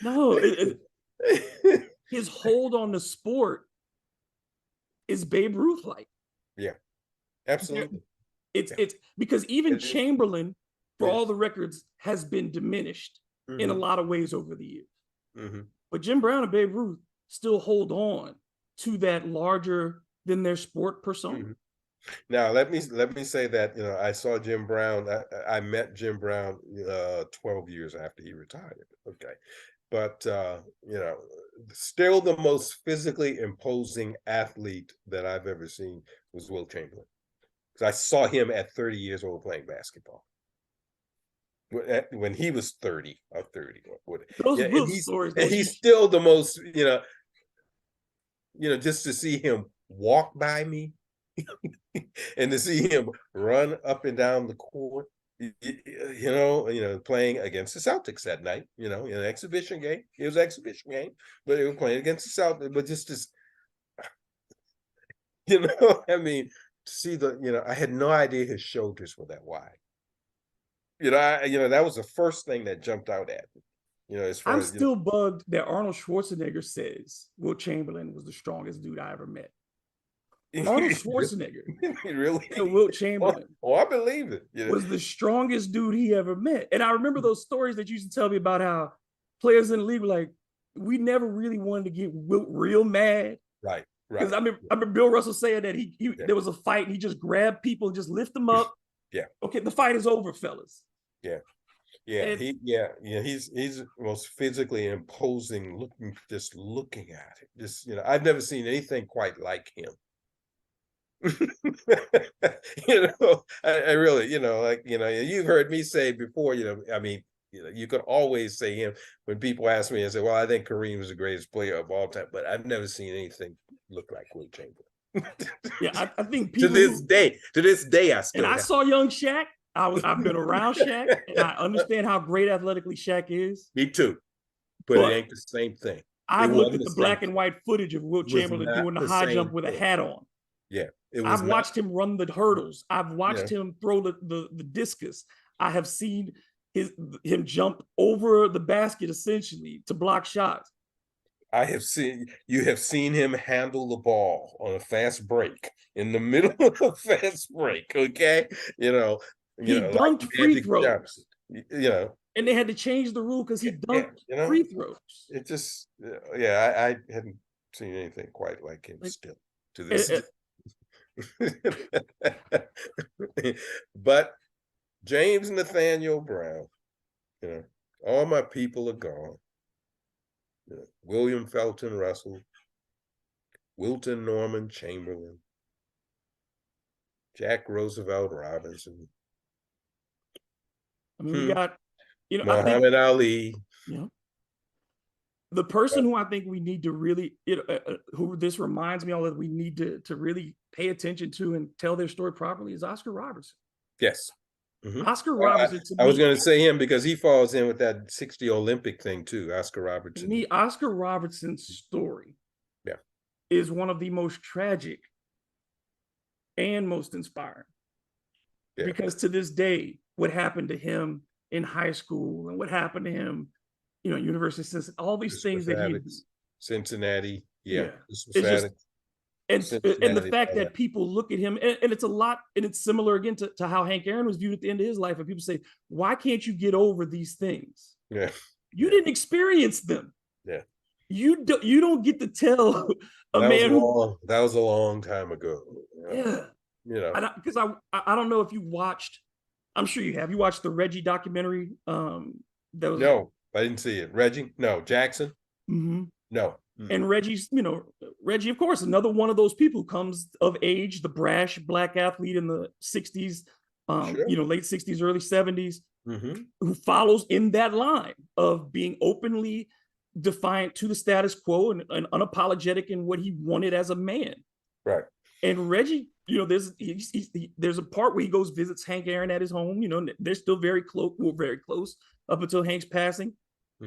No, his hold on the sport is Babe Ruth like. Yeah, absolutely. It's because even Chamberlain, for all the records, has been diminished in a lot of ways over the years. But Jim Brown and Babe Ruth still hold on to that larger than their sport persona. Now, let me say that, I saw Jim Brown. I met Jim Brown 12 years after he retired. Okay. But, still the most physically imposing athlete that I've ever seen was Will Chamberlain. Because I saw him at 30 years old playing basketball. When he was 30 or 30. And he's still the most, just to see him walk by me and to see him run up and down the court, playing against the Celtics that night, in an exhibition game. It was an exhibition game, but they were playing against the Celtics. But just You know, I mean, to see I had no idea his shoulders were that wide. That was the first thing that jumped out at me. As far I'm as still bugged that Arnold Schwarzenegger says Wilt Chamberlain was the strongest dude I ever met. Arnold Schwarzenegger really. and Wilt Oh, Chamberlain I believe it. was the strongest dude he ever met. And I remember those stories that you used to tell me about how players in the league were like, we never really wanted to get Wilt real mad. Right, Because right. I remember Bill Russell saying that Yeah. there was a fight and he just grabbed people and just lift them up. Yeah. Okay, the fight is over, fellas. Yeah. Yeah, he's most physically imposing. Looking at it, I've never seen anything quite like him. I really, you've heard me say before. I mean, you could always say him when people ask me and say, "Well, I think Kareem is the greatest player of all time," but I've never seen anything look like Wilt Chamberlain. Yeah, I think to people this day, I and still I have. saw young Shaq. I've been around Shaq, and I understand how great athletically Shaq is. Me too, but it ain't the same thing. It I've looked wasn't at the the same black and thing. white footage of Wilt It was Chamberlain not doing the the high same jump with a thing. hat on. Yeah, it was I've watched him run the hurdles. I've watched Yeah. him throw the discus. I have seen him jump over the basket essentially to block shots. You have seen him handle the ball on a fast break in the middle of a fast break. Okay, He like dunked free Magic throws, Johnson. and they had to change the rule because he Yeah, dunked free throws. it just, I hadn't seen anything quite like him Like, still to this day. But James Nathaniel Brown, all my people are gone. William Felton Russell, Wilton Norman Chamberlain, Jack Roosevelt Robinson. I mean, we got, I think, Muhammad Ali. The person who I think we need to really, who this reminds me all that we need to really pay attention to and tell their story properly is Oscar Robertson. Yes. Oscar Robertson. I was going to say him because he falls in with that 60 Olympic thing too. Oscar Robertson. To me, Oscar Robertson's story is one of the most tragic and most inspiring. Because to this day, what happened to him in high school and what happened to him, University of Cincinnati, all these things that he Cincinnati, it's just, and the fact that people look at him, and it's a lot, and it's similar again to how Hank Aaron was viewed at the end of his life, and people say, why can't you get over these things? You didn't experience them. You don't get to tell a man that was a long time ago. Because I don't know if you watched, I'm sure you have. You watched the Reggie documentary. No, I didn't see it. Reggie? No. Jackson? No. And Reggie's, Reggie, of course, another one of those people who comes of age, the brash black athlete in the 60s, late 60s, early 70s, who follows in that line of being openly defiant to the status quo and unapologetic in what he wanted as a man. Right. And Reggie, there's a part where he goes visits Hank Aaron at his home. They're still very close. Well, very close up until Hank's passing.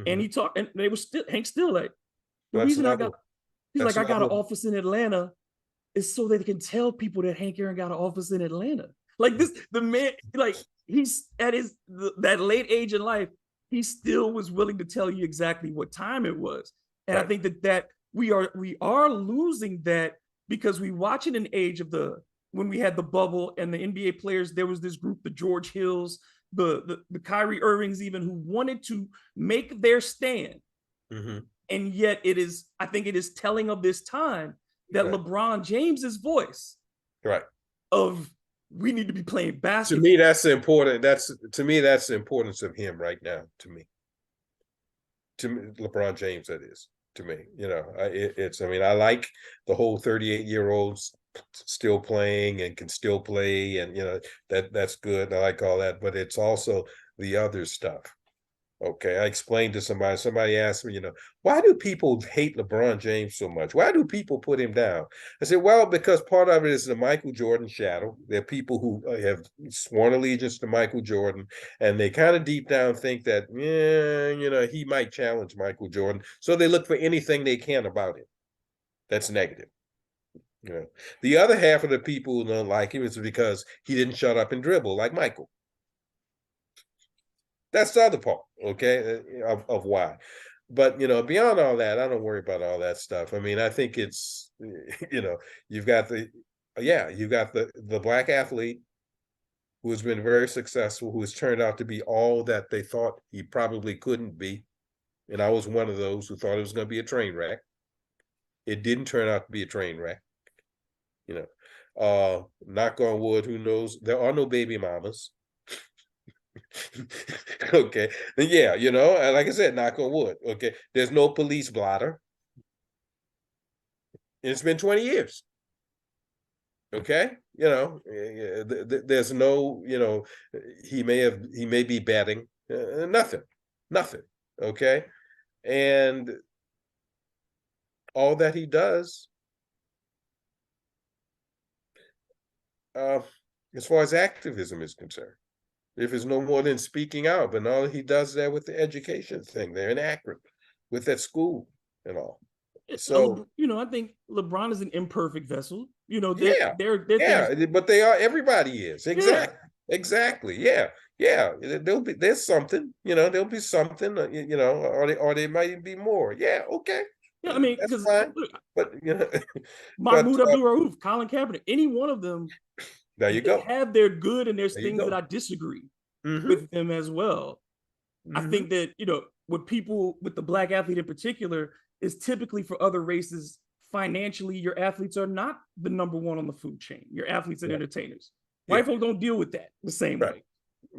And he talked, and they were still Hank's still like, the reason I got an office in Atlanta is so they can tell people that Hank Aaron got an office in Atlanta. Like this, the man, like he's at that late age in life, he still was willing to tell you exactly what time it was. And I think that we are losing that because we watch in an age of when we had the bubble and the NBA players, there was this group, the George Hills, the Kyrie Irvings, even, who wanted to make their stand. And yet I think it is telling of this time that LeBron James's voice of we need to be playing basketball. To me, that's important. That's the importance of him right now. To me, LeBron James, that is. To me, I like the whole 38-year-olds still playing and can still play, and that's good. I like all that, but it's also the other stuff. Okay, I explained to somebody asked me, why do people hate LeBron James so much? Why do people put him down? I said, well, because part of it is the Michael Jordan shadow. There are people who have sworn allegiance to Michael Jordan, and they kind of deep down think that, he might challenge Michael Jordan. So they look for anything they can about him that's negative. You know, the other half of the people who don't like him is because he didn't shut up and dribble like Michael. That's the other part, okay, of why. But beyond all that, I don't worry about all that stuff. I mean, I think it's you've got the black athlete who has been very successful, who has turned out to be all that they thought he probably couldn't be. And I was one of those who thought it was going to be a train wreck. It didn't turn out to be a train wreck. Knock on wood, who knows? There are no baby mamas. Okay. Yeah, like I said, knock on wood. Okay. There's no police blotter. And it's been 20 years. Okay. There's no, he may be betting. Nothing. Okay. And all that he does, as far as activism is concerned, if it's no more than speaking out, but all he does there with the education thing there in Akron, with that school and all. So I think LeBron is an imperfect vessel. yeah, but they are. Everybody is exactly. Yeah. There's something. There'll be something. Or they might be more. Yeah, okay. Yeah, I mean, that's because fine. But Mahmoud Abdul-Rauf, Colin Kaepernick, any one of them, there you go. have their good, and there's things that I disagree with them as well. I think that with people, with the black athlete in particular, is typically for other races, financially, your athletes are not the number one on the food chain. Your athletes and entertainers. White folks don't deal with that the same way.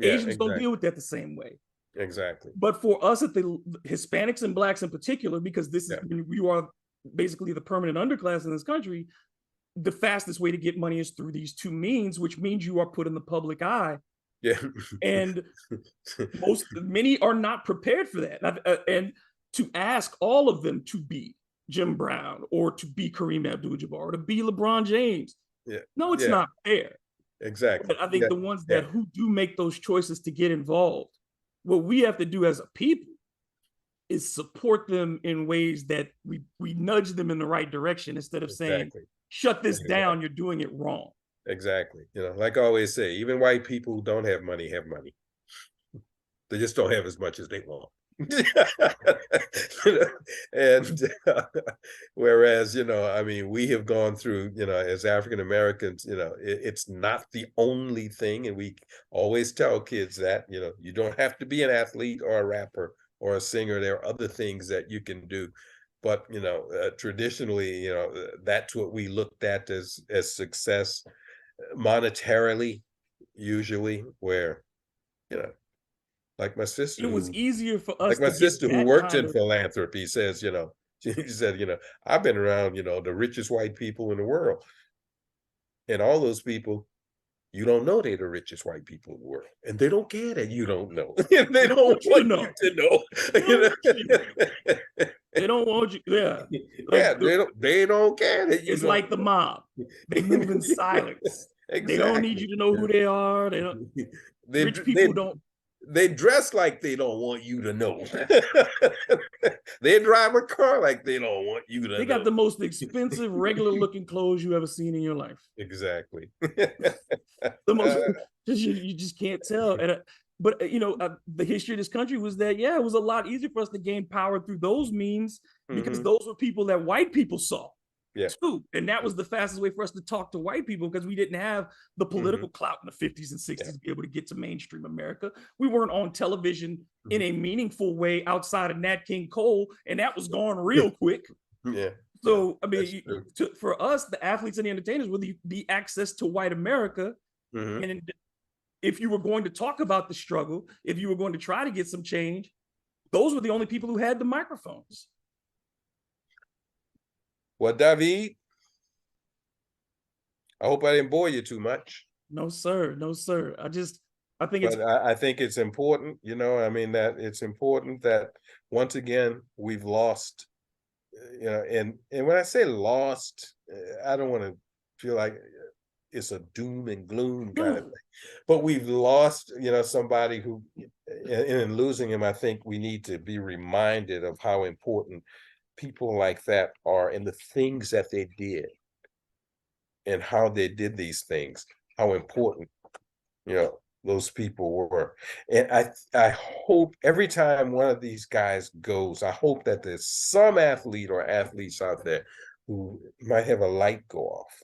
Asians don't deal with that the same way. Exactly. But for us, at the Hispanics and blacks in particular, because this is you are basically the permanent underclass in this country, the fastest way to get money is through these two means, which means you are put in the public eye. Yeah. And many are not prepared for that. And to ask all of them to be Jim Brown or to be Kareem Abdul-Jabbar or to be LeBron James. No, it's not fair. Exactly. But I think the ones that who do make those choices to get involved, what we have to do as a people is support them in ways that we nudge them in the right direction instead of saying, shut this down, you're doing it wrong. Exactly. Like I always say, even white people who don't have money have money. They just don't have as much as they want. And whereas I mean, we have gone through as African Americans, it's not the only thing, and we always tell kids that you don't have to be an athlete or a rapper or a singer. There are other things that you can do, but traditionally that's what we looked at as success monetarily, usually, where like my sister, it was easier for us. Like my sister who worked in philanthropy says, she said, I've been around, the richest white people in the world. And all those people, you don't know they're the richest white people in the world. And they don't care that you don't know. They don't want you to know. They don't want you. Yeah. Yeah, they don't care that you It's like the mob. They move in silence. They don't need you to know who they are. They don't. Rich people don't. They dress like they don't want you to know. They drive a car like they don't want you to know. They got the most expensive, regular looking clothes you ever seen in your life. Exactly. The most, you just can't tell. And but the history of this country was that it was a lot easier for us to gain power through those means because those were people that white people saw. Too. And that was the fastest way for us to talk to white people because we didn't have the political clout in the 50s and 60s to be able to get to mainstream America. We weren't on television in a meaningful way outside of Nat King Cole, and that was gone real quick. So, I mean, for us, the athletes and the entertainers were the access to white America. And if you were going to talk about the struggle, if you were going to try to get some change, those were the only people who had the microphones. Well, David, I hope I didn't bore you too much. No, sir. No, sir. I think it's important, I mean, that it's important that once again, we've lost, and when I say lost, I don't want to feel like it's a doom and gloom kind of thing, but we've lost, somebody who, in losing him, I think we need to be reminded of how important people like that are and the things that they did and how they did these things, how important, those people were. And I hope every time one of these guys goes, I hope that there's some athlete or athletes out there who might have a light go off.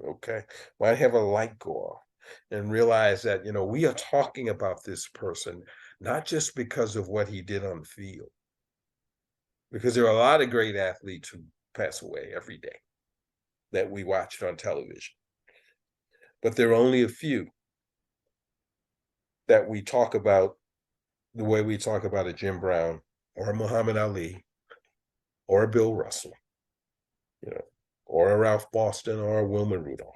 Okay, might have a light go off and realize that, we are talking about this person not just because of what he did on the field, because there are a lot of great athletes who pass away every day that we watched on television, but there are only a few that we talk about the way we talk about a Jim Brown or a Muhammad Ali or a Bill Russell, or a Ralph Boston or a Wilma Rudolph.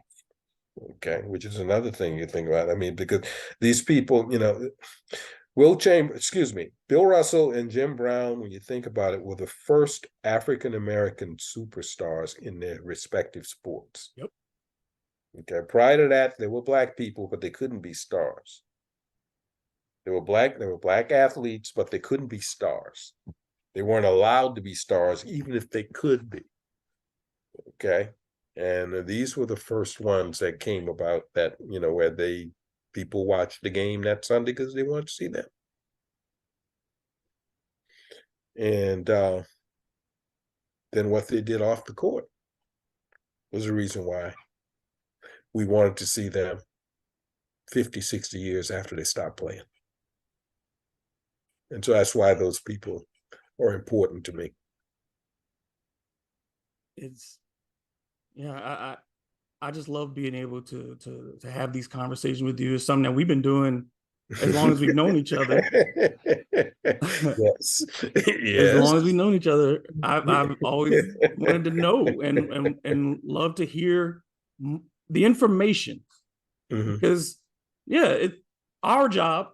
Okay, which is another thing you think about. I mean, because these people, Bill Russell and Jim Brown, when you think about it, were the first African-American superstars in their respective sports. Yep. Okay, prior to that, there were black people, but they couldn't be stars. They were black athletes, but they couldn't be stars. They weren't allowed to be stars, even if they could be. Okay. And these were the first ones that came about that, where people watched the game that Sunday because they wanted to see them. And then what they did off the court was the reason why we wanted to see them 50, 60 years after they stopped playing. And so that's why those people are important to me. I just love being able to have these conversations with you. It's something that we've been doing as long as we've known each other. Yes. As long as we've known each other, I've always wanted to know and love to hear the information. Mm-hmm. Because our job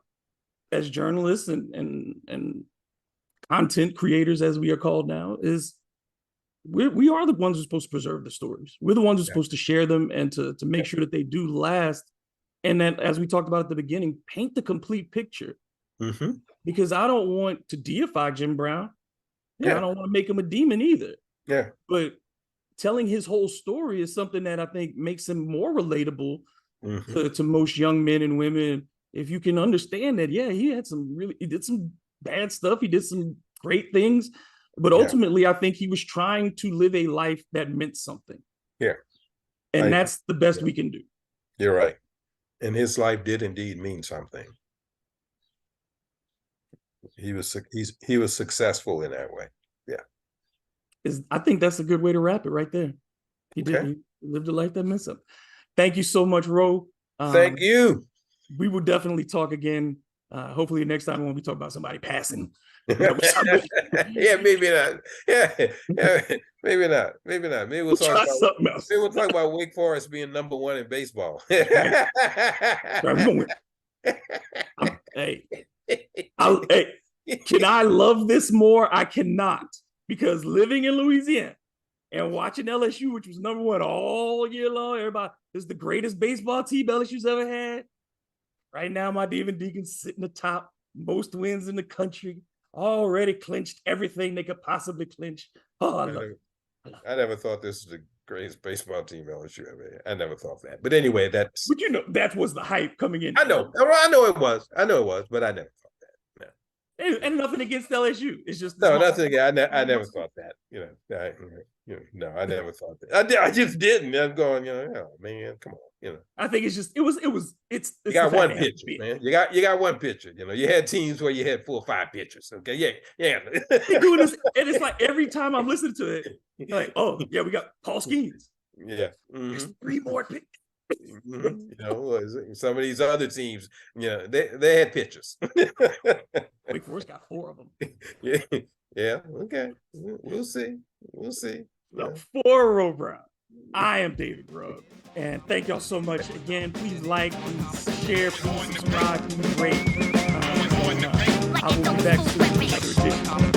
as journalists and content creators, as we are called now, is we are the ones who are supposed to preserve the stories. We're the ones who are supposed to share them and to make sure that they do last. And that, as we talked about at the beginning, paint the complete picture. Mm-hmm. Because I don't want to deify Jim Brown. I don't want to make him a demon either. Yeah. But telling his whole story is something that I think makes him more relatable to most young men and women. If you can understand that, he did some bad stuff. He did some great things. But ultimately, I think he was trying to live a life that meant something. Yeah. And that's the best we can do. You're right. And his life did indeed mean something. He was successful in that way. Yeah. I think that's a good way to wrap it right there. He lived a life that meant something. Thank you so much, Ro. Thank you. We will definitely talk again. Hopefully next time when we talk about somebody passing. Yeah, maybe not. Yeah, maybe not. Maybe we'll talk about something else. Maybe we'll talk about Wake Forest being #1 in baseball. Right, we're gonna win. Can I love this more? I cannot, because living in Louisiana and watching LSU, which was #1 all year long, everybody, this is the greatest baseball team LSU's ever had. Right now, my David Deacon's sitting atop most wins in the country. Already clinched everything they could possibly clinch. Oh, I love it. I never thought this was the greatest baseball team LSU ever had. I never thought that. But anyway, But that was the hype coming in. I know it was, but I never thought that. No. And nothing against LSU. It's just nothing. I never thought that. No, I never thought that. I just didn't. I'm going. Oh man, come on. I think it's you got one pitcher, man. You got one pitcher. You had teams where you had 4 or 5 pitchers. Okay, yeah. They're doing this, and it's like every time I'm listening to it, like, oh yeah, we got Paul Skeens. Yeah, There's 3 more pitchers. Some of these other teams, they had pitchers. Wake Forest got 4 of them. Yeah. Okay, we'll see. So for Ro Brown, I am David Grubb, and thank y'all so much again. Please like, please share, please subscribe, please rate. I will be back soon with another edition.